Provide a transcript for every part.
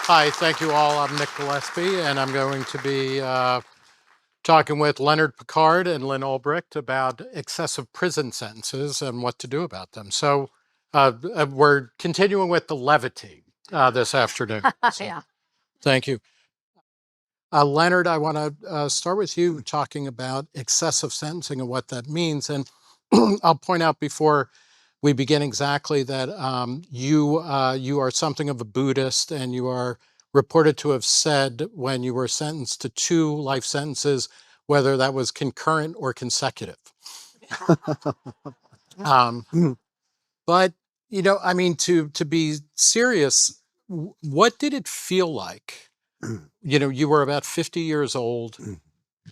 Hi, thank you all. I'm Nick Gillespie, and I'm going to be talking with Leonard Pickard and Lyn Ulbricht about excessive prison sentences and what to do about them. So we're continuing with the levity this afternoon. So Yeah. thank you. Leonard, I want to start with you talking about excessive sentencing and what that means. And I'll point out before we begin exactly that you are something of a Buddhist, and you are reported to have said when you were sentenced to 2 life sentences, whether that was concurrent or consecutive. um, but I mean, to be serious, what did it feel like? You were about 50 years old,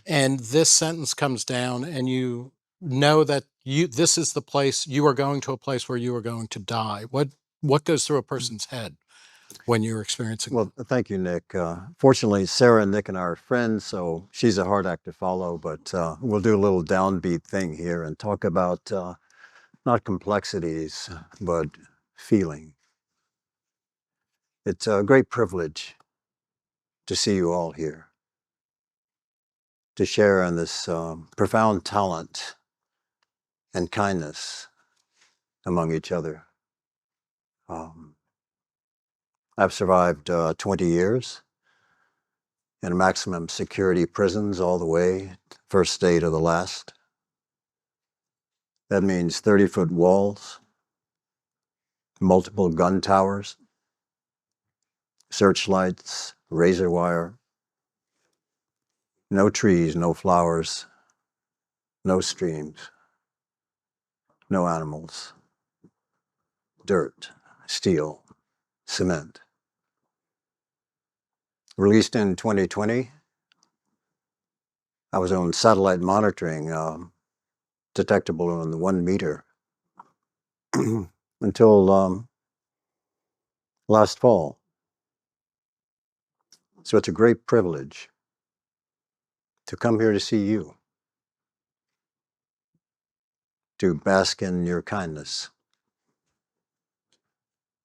and this sentence comes down, and you know that this is the place you are going to, a place where you are going to die. What goes through a person's head when you're experiencing Well, thank you, Nick. Fortunately, Sarah and Nick and I are friends, so she's a hard act to follow, but we'll do a little downbeat thing here and talk about not complexities, but feeling. It's a great privilege to see you all here, to share in this profound talent and kindness among each other. I've survived 20 years in maximum security prisons all the way, first day to the last. That means 30-foot walls, multiple gun towers, searchlights, razor wire, no trees, no flowers, no streams, no animals, dirt, steel, cement. Released in 2020, I was on satellite monitoring, detectable on the 1 meter, until last fall. So it's a great privilege to come here to see you, to bask in your kindness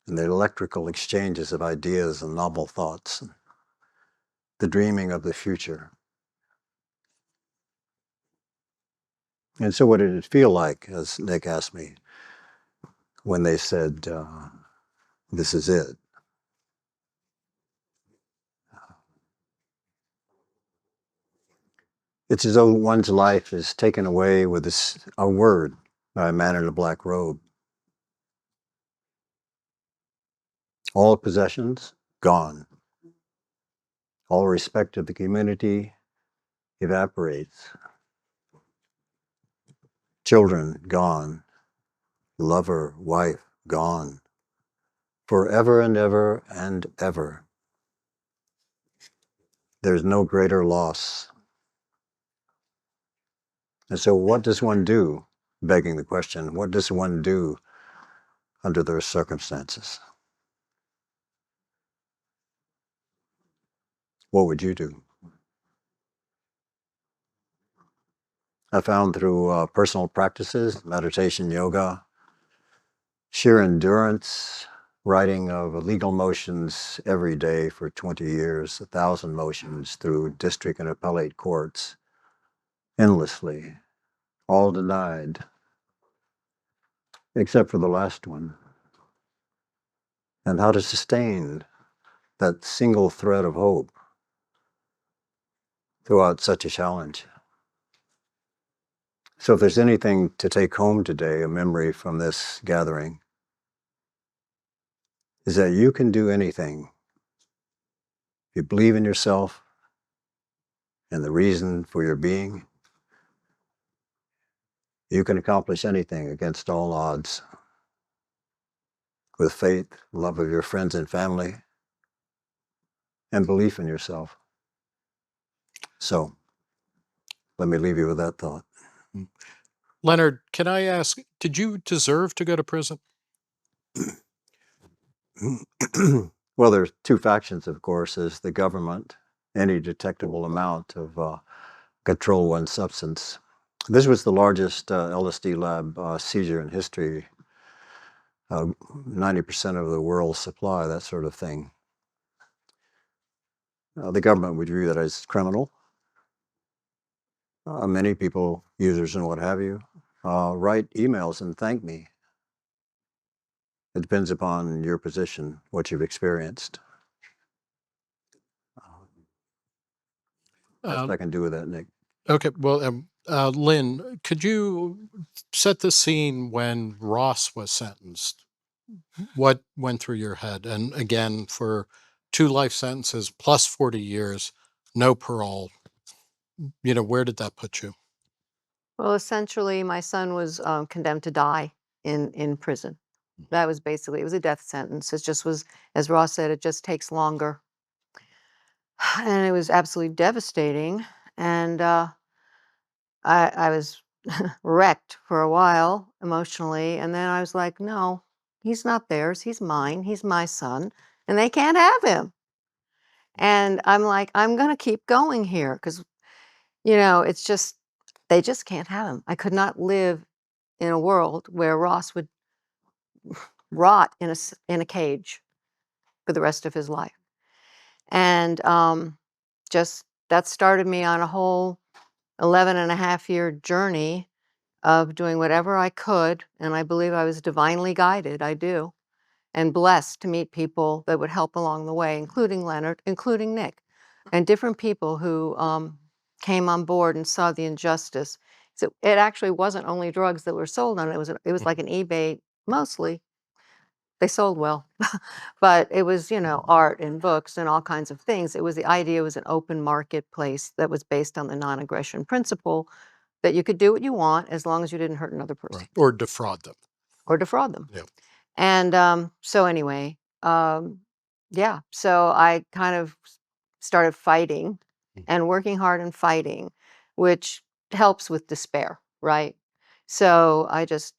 and the electrical exchanges of ideas and novel thoughts, the dreaming of the future. And so what did it feel like, as Nick asked me, when they said, this is it? It's as though one's life is taken away with a word by a man in a black robe. All possessions, gone. All respect of the community evaporates. Children, gone. Lover, wife, gone. Forever and ever and ever. There's no greater loss. And so what does one do, begging the question, what does one do under those circumstances? What would you do? I found through personal practices, meditation, yoga, sheer endurance, writing of legal motions every day for 20 years, 1,000 motions through district and appellate courts, endlessly, all denied, except for the last one. And how to sustain that single thread of hope throughout such a challenge. So if there's anything to take home today, a memory from this gathering, is that you can do anything. If you believe in yourself and the reason for your being, you can accomplish anything against all odds. With faith, love of your friends and family, and belief in yourself. So, let me leave you with that thought. Leonard, can I ask, did you deserve to go to prison? Well, there's 2 factions, of course. There's the government, any detectable amount of control one substance. This was the largest LSD lab seizure in history, 90% of the world's supply, that sort of thing. The government would view that as criminal. Many people, users and what have you, write emails and thank me. It depends upon your position, what you've experienced. Best I can do with that, Nick. Okay, well, Lyn, could you set the scene when Ross was sentenced? What went through your head? And again, for 2 life sentences plus 40 years, no parole. Where did that put you? Well, essentially, my son was condemned to die in prison. That was basically, it was a death sentence. It just was, as Ross said, it just takes longer. And it was absolutely devastating. And I was wrecked for a while emotionally. And then I was like, no, he's not theirs. He's mine. He's my son. And they can't have him. And I'm like, I'm going to keep going here because, it's just, they just can't have him. I could not live in a world where Ross would rot in a cage for the rest of his life. And just that started me on a whole 11 and a half year journey of doing whatever I could. And I believe I was divinely guided. I do. And blessed to meet people that would help along the way, including Leonard, including Nick, and different people who came on board and saw the injustice. So it actually wasn't only drugs that were sold on it. It was like an eBay mostly. They sold well, but it was, art and books and all kinds of things. The idea was an open marketplace that was based on the non-aggression principle that you could do what you want as long as you didn't hurt another person. Right. Or defraud them. Or defraud them. Yeah. And so anyway, yeah, so I kind of started fighting and working hard and fighting, which helps with despair, right? So I just,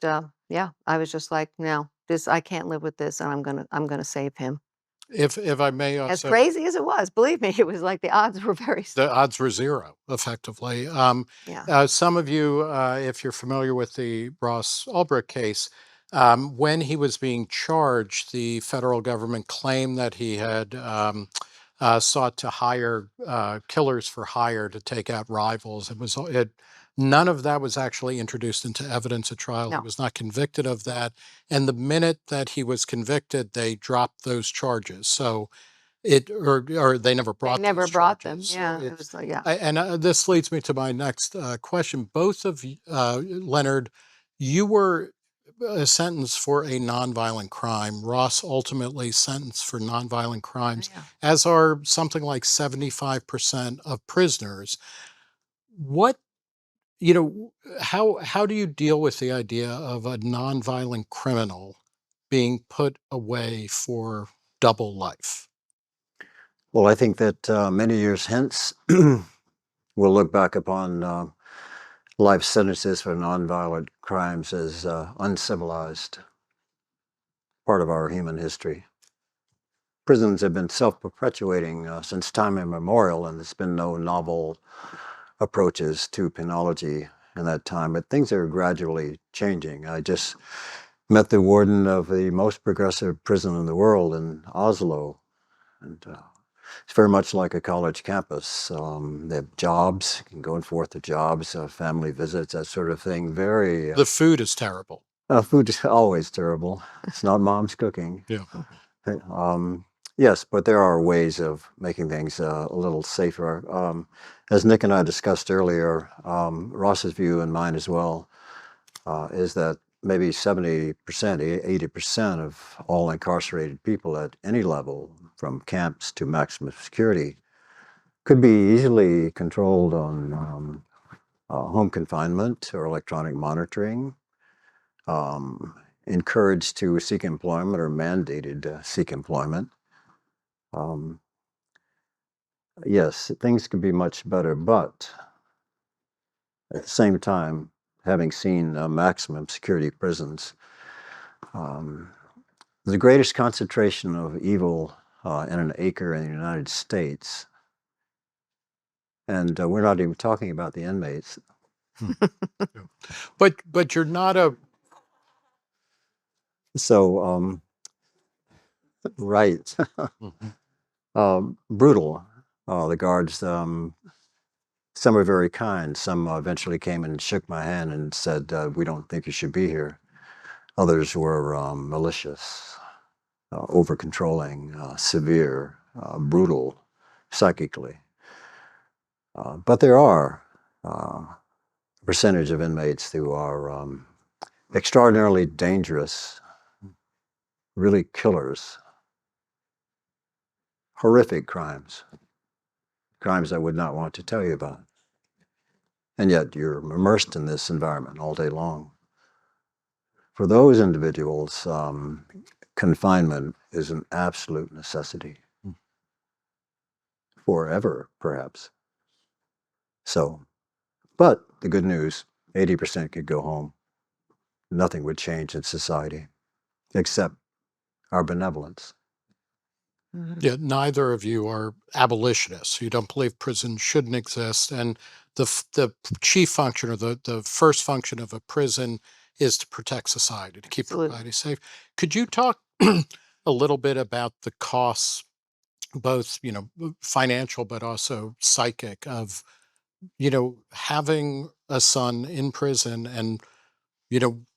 yeah, I was just like, no, I can't live with this, and I'm gonna save him. If I may As also, crazy as it was, believe me, it was like the odds were very the odds were zero, effectively. Yeah. Some of you, if you're familiar with the Ross Ulbricht case, when he was being charged, the federal government claimed that he had sought to hire killers for hire to take out rivals. None of that was actually introduced into evidence at trial. He No. was not convicted of that. And the minute that he was convicted, they dropped those charges. So or they never They brought never those brought them. charges. So Yeah, it was like, yeah. this leads me to my next question. Both of you, Leonard, you were sentenced for a nonviolent crime. Ross ultimately sentenced for nonviolent crimes, Yeah. as are something like 75% of prisoners. What, how do you deal with the idea of a nonviolent criminal being put away for double life? Well, I think that many years hence, we'll look back upon life sentences for nonviolent crimes as uncivilized, part of our human history. Prisons have been self-perpetuating since time immemorial, and there's been no novel approaches to penology in that time, but things are gradually changing. I just met the warden of the most progressive prison in the world in Oslo, and it's very much like a college campus. They have jobs, you can go forth to jobs, family visits, that sort of thing. Very The food is terrible. food is always terrible. It's not mom's cooking. Yeah. Yes, but there are ways of making things a little safer. As Nick and I discussed earlier, Ross's view and mine as well is that maybe 70%, 80% of all incarcerated people at any level, from camps to maximum security, could be easily controlled on home confinement or electronic monitoring, encouraged to seek employment or mandated to seek employment. Yes, things could be much better, but at the same time, having seen maximum security prisons, the greatest concentration of evil in an acre in the United States, and we're not even talking about the inmates. But you're not a So, right, brutal. The guards, some were very kind. Some eventually came and shook my hand and said, "We don't think you should be here." Others were malicious, over-controlling, severe, brutal, psychically. But there are a percentage of inmates who are extraordinarily dangerous, really killers, horrific crimes I would not want to tell you about. And yet you're immersed in this environment all day long. For those individuals, confinement is an absolute necessity. Forever, perhaps. So, but the good news, 80% could go home. Nothing would change in society except our benevolence. Yeah, neither of you are abolitionists. You don't believe prison shouldn't exist, and the chief function or the first function of a prison is to protect society, to keep Absolutely. society safe. Could you talk a little bit about the costs, both financial but also psychic, of having a son in prison, and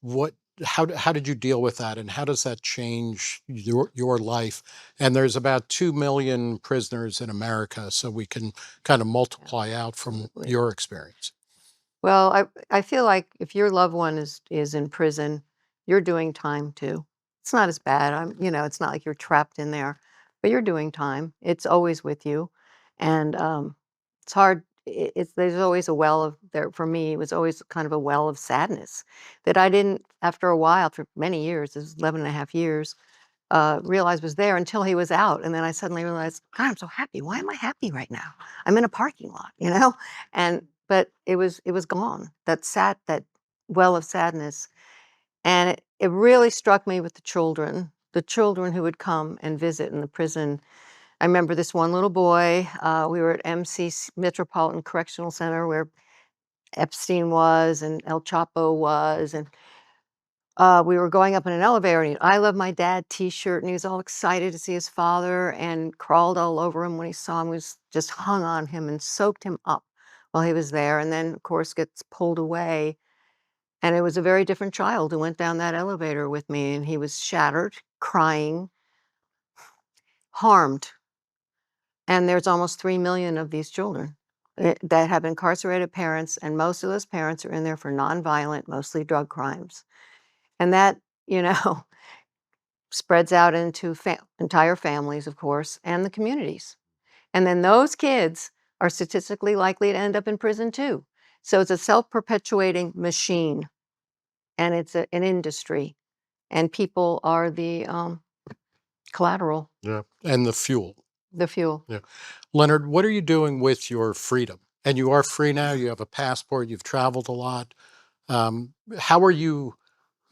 what how did you deal with that, and how does that change your life? And there's about 2 million prisoners in America, so we can kind of multiply out from Absolutely. your experience. Well, I feel like if your loved one is in prison, you're doing time too. It's not as bad. It's not like you're trapped in there, but you're doing time. It's always with you, and it's hard. It's there's always a well of there for me. It was always kind of a well of sadness that I didn't, after a while, for many years, it was 11 and a half years, realize was there until he was out. And then I suddenly realized, God, I'm so happy. Why am I happy right now? I'm in a parking lot. And but it was gone. That well of sadness. And it really struck me with the children who would come and visit in the prison. I remember this one little boy. We were at MC Metropolitan Correctional Center where Epstein was and El Chapo was, and we were going up in an elevator, and "I love my dad" T-shirt, and he was all excited to see his father and crawled all over him when he saw him, was just hung on him and soaked him up while he was there, and then, of course, gets pulled away, and it was a very different child who went down that elevator with me, and he was shattered, crying, harmed, and there's almost 3 million of these children, that have incarcerated parents, and most of those parents are in there for nonviolent, mostly drug crimes, and that, you know spreads out into entire families, of course, and the communities. And then those kids are statistically likely to end up in prison too. So it's a self-perpetuating machine, and it's an industry, and people are the collateral, Yeah, and the fuel. the fuel. Yeah. Leonard, what are you doing with your freedom? And you are free now. You have a passport. You've traveled a lot. How are you?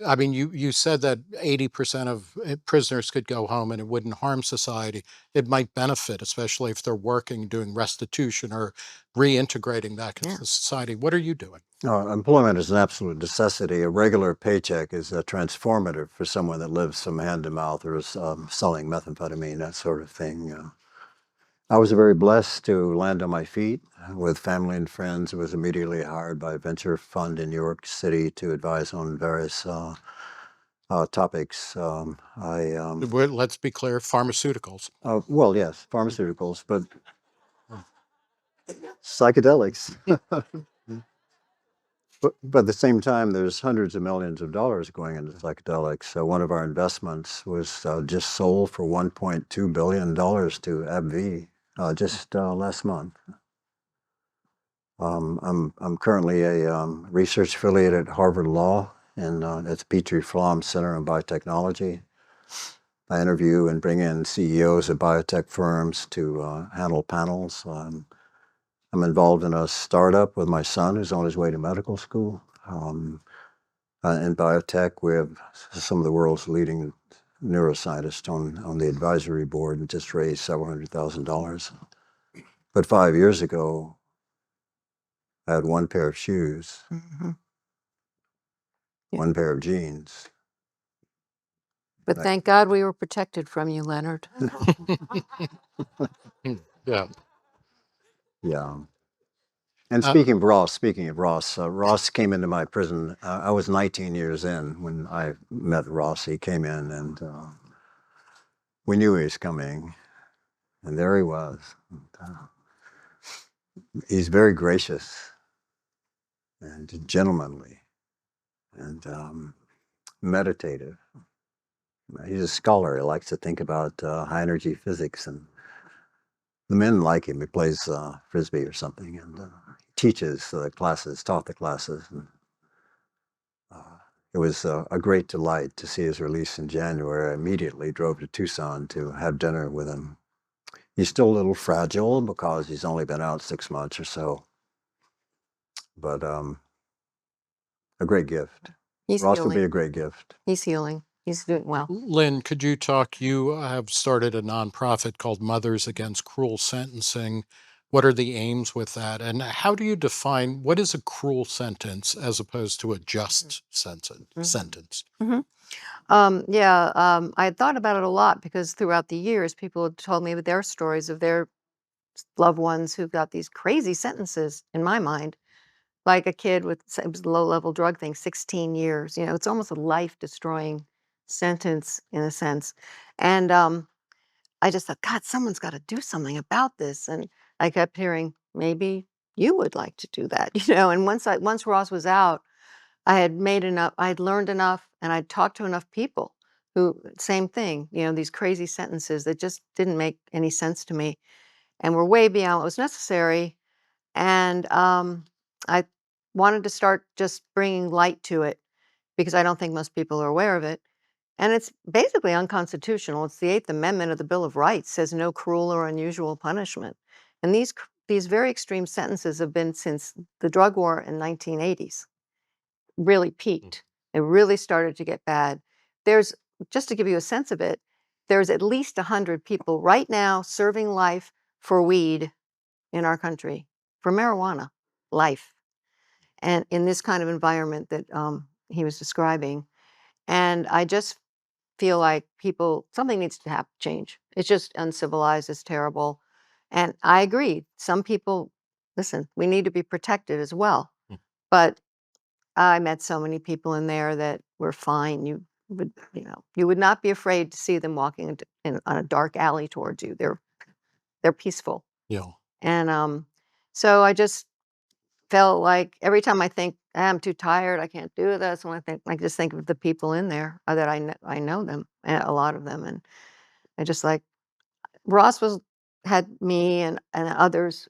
I mean, you said that 80% of prisoners could go home and it wouldn't harm society. It might benefit, especially if they're working, doing restitution or reintegrating back Yeah. into society. What are you doing? Employment is an absolute necessity. A regular paycheck is transformative for someone that lives from hand to mouth or is selling methamphetamine, that sort of thing. I was very blessed to land on my feet with family and friends. I was immediately hired by a venture fund in New York City to advise on various topics. Let's be clear, pharmaceuticals. Well, yes, pharmaceuticals, but psychedelics. But at the same time, there's hundreds of millions of dollars going into psychedelics. So one of our investments was just sold for $1.2 billion to AbbVie just last month. I'm currently a research affiliate at Harvard Law, and it's Petrie Flom Center on Biotechnology. I interview and bring in CEOs of biotech firms to handle panels. I'm involved in a startup with my son who's on his way to medical school. In biotech, we have some of the world's leading neuroscientists on the advisory board and just raised several $100,000. But 5 years ago, I had one pair of shoes, Mhm. one pair of jeans. But thank God we were protected from you, Leonard. Yeah. Yeah. And Uh, speaking of Ross, Ross came into my prison. I was 19 years in when I met Ross. He came in, and we knew he was coming, and there he was. He's very gracious and gentlemanly and meditative. He's a scholar. He likes to think about high energy physics, and the men like him. He plays frisbee or something, and teaches classes, taught the classes. And, it was a great delight to see his release in January. I immediately drove to Tucson to have dinner with him. He's still a little fragile because he's only been out 6 months or so, but a great gift. He's Ross will be healing. a great gift. He's healing. He's doing well. Lyn, could you talk? You have started a nonprofit called Mothers Against Cruel Sentencing. What are the aims with that? And how do you define what is a cruel sentence as opposed to a just sentence? I had thought about it a lot because throughout the years, people had told me their stories of their loved ones who got these crazy sentences, in my mind, like a kid with it was a low-level drug thing, 16 years. You know, it's almost a life-destroying sentence in a sense. And I just thought, God, someone's got to do something about this. And I kept hearing, maybe you would like to do that, you know. And once Ross was out, I had made enough, I had learned enough, and I'd talked to enough people who, same thing, you know, these crazy sentences that just didn't make any sense to me and were way beyond what was necessary. And I wanted to start just bringing light to it because I don't think most people are aware of it. And it's basically unconstitutional. It's the Eighth Amendment of the Bill of Rights says no cruel or unusual punishment. And these very extreme sentences have been since the drug war in 1980s really peaked. It really started to get bad. There's, just to give you a sense of it, there's at least 100 people right now serving life for weed in our country, for marijuana, life, and in this kind of environment that he was describing. And I just feel like something needs to change. It's just uncivilized, it's terrible. And I agree, some people, listen, we need to be protected as well. But I met so many people in there that were fine. You would not be afraid to see them walking on a dark alley towards you. They're peaceful. Yeah. And so I just felt like every time I think I'm too tired, I can't do this. When I just think of the people in there that I know them, a lot of them, and I just like Ross had me and others,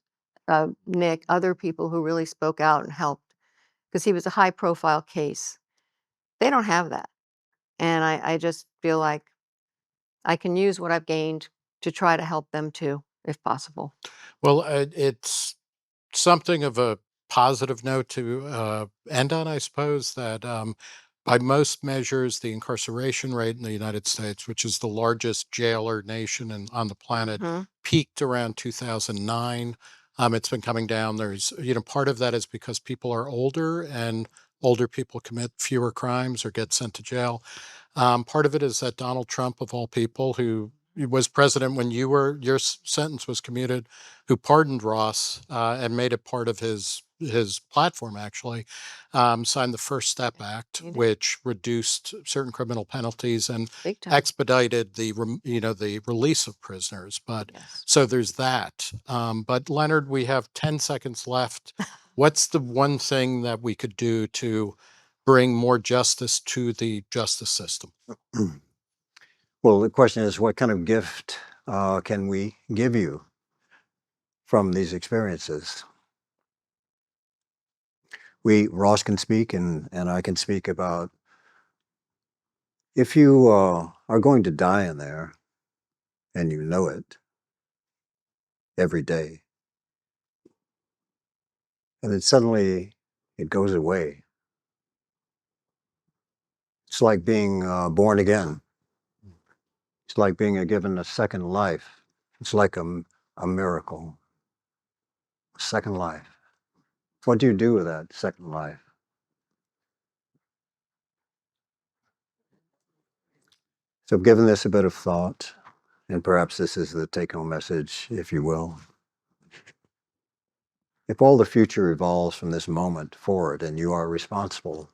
Nick, other people who really spoke out and helped because he was a high profile case. They don't have that. And I just feel like I can use what I've gained to try to help them too, if possible. Well, it's something of a positive note to end on, I suppose, that by most measures, the incarceration rate in the United States, which is the largest jailer nation on the planet, Mhm. peaked around 2009. It's been coming down. Part of that is because people are older and older people commit fewer crimes or get sent to jail. Part of it is that Donald Trump, of all people, who was president when your sentence was commuted, who pardoned Ross and made it part of his platform, actually, signed the First Step Act, He did. which reduced certain criminal penalties and Big time. expedited the release of prisoners. But Yes. so there's that. But Leonard, we have 10 seconds left. What's the one thing that we could do to bring more justice to the justice system? Well, the question is, what kind of gift can we give you from these experiences? Ross can speak, and I can speak about if you are going to die in there and you know it every day, and then suddenly it goes away. It's like being born again. It's like being given a second life. It's like a miracle. Second life. What do you do with that second life? So I've given this a bit of thought, and perhaps this is the take-home message, if you will. If all the future evolves from this moment forward, and you are responsible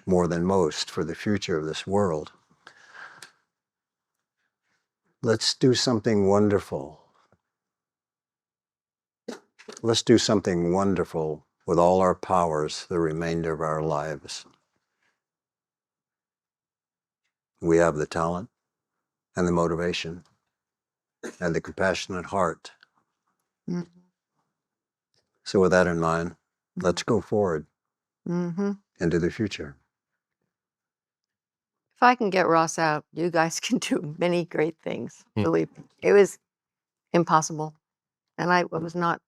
more than most for the future of this world, let's do something wonderful. Let's do something wonderful with all our powers the remainder of our lives. We have the talent and the motivation and the compassionate heart. Mhm. So with that in mind, let's go forward Mhm. into the future. If I can get Ross out, you guys can do many great things. Hmm. Believe me, it was impossible, and I was not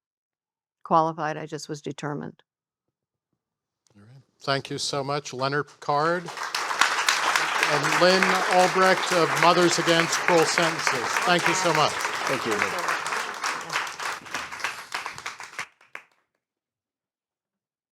qualified. I just was determined. All right. Thank you so much, Leonard Pickard and Lyn Ulbricht of Mothers Against Cruel Sentences. Thank you so much. Thank you.